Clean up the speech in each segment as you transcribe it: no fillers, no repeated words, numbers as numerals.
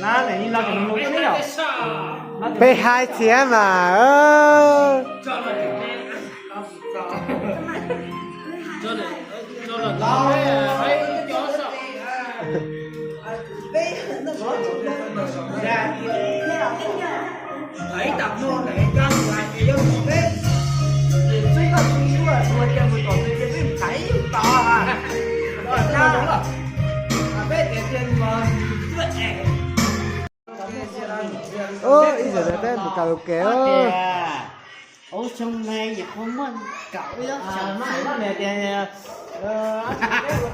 那你那个弄的了，被害钱嘛，哎，打破那个来也要准备，最后出去了，我见不到这个人才有大啊，了，别点嘛，对。bây giờ đến một cầu kéo. Ủa trong này nhạc không mình cậu đó. Nó này thì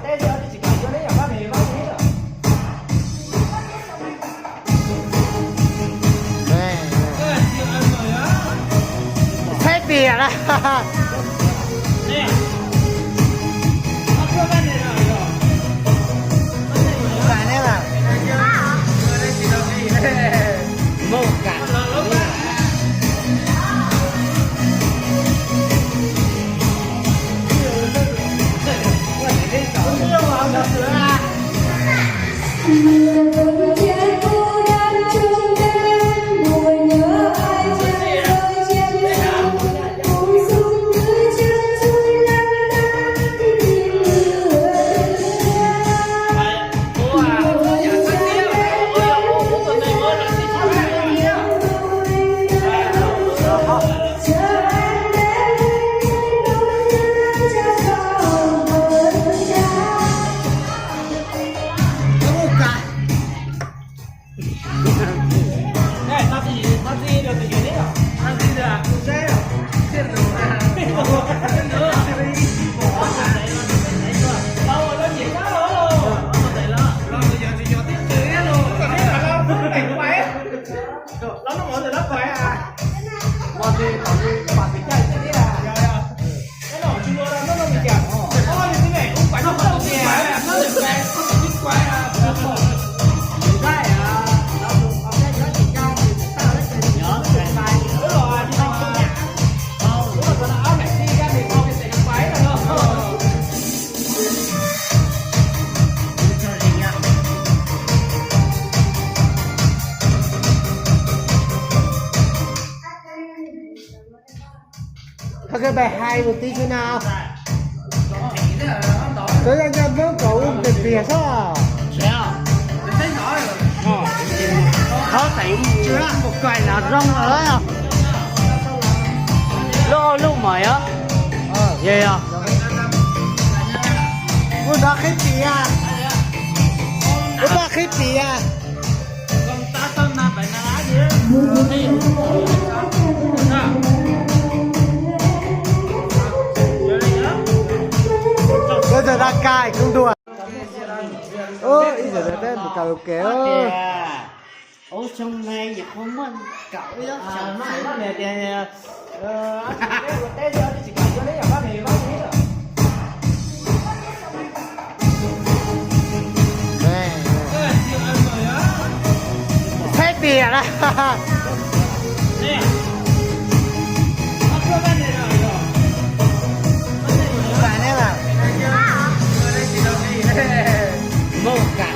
cái giờ chỉ cần cho đấy là bác này bác ấy rồi. Hết tiền á. Nè. Nó chưa bên này rồi. Bạn em à. Một cả. Thôi cái bài hay một tí thế nào? Tới anh em vẫn có uống tiền Việt sao? Có thể một cái là rong ở đó. Lúc mày á. Vậy à? Ủa đó khít gì à? Ủa đó khít gì à? Con ta tâm na phải na gì? Bây giờ ra cài không đùa. Bây giờ đến một cầu kéo. Ủa trong này nhạc không mình cậu đó. Nó này thì cái giờ chỉ cần cho đấy là bác này bác ấy rồi. Hết tiền á. Nè. Nó chưa bên này rồi. Bạn em à. Một cả.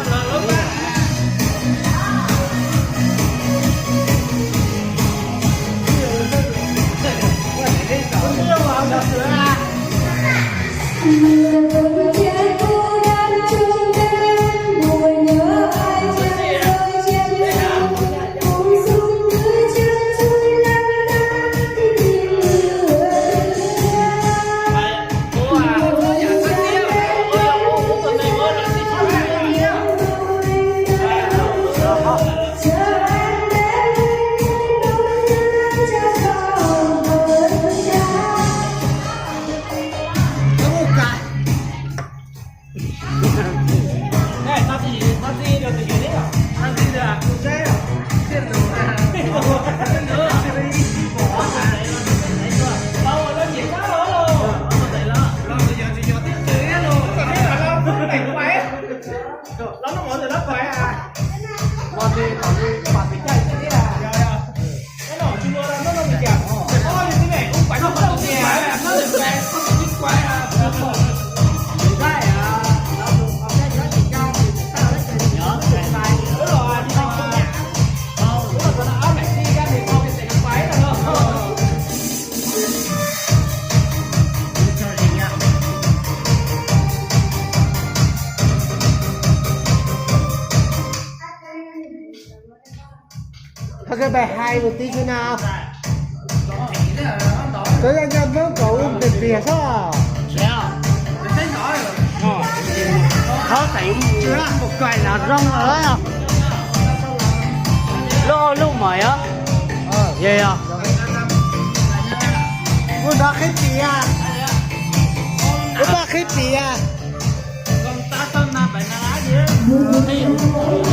thôi cái bài hai một tí thế nào tôi đang cho bố cậu tiền tiền sao à khó thấy một cái là rong ở à lúc mày á vậy à muốn đó khít gì à muốn đó khít gì à con ta tên là bạn là gì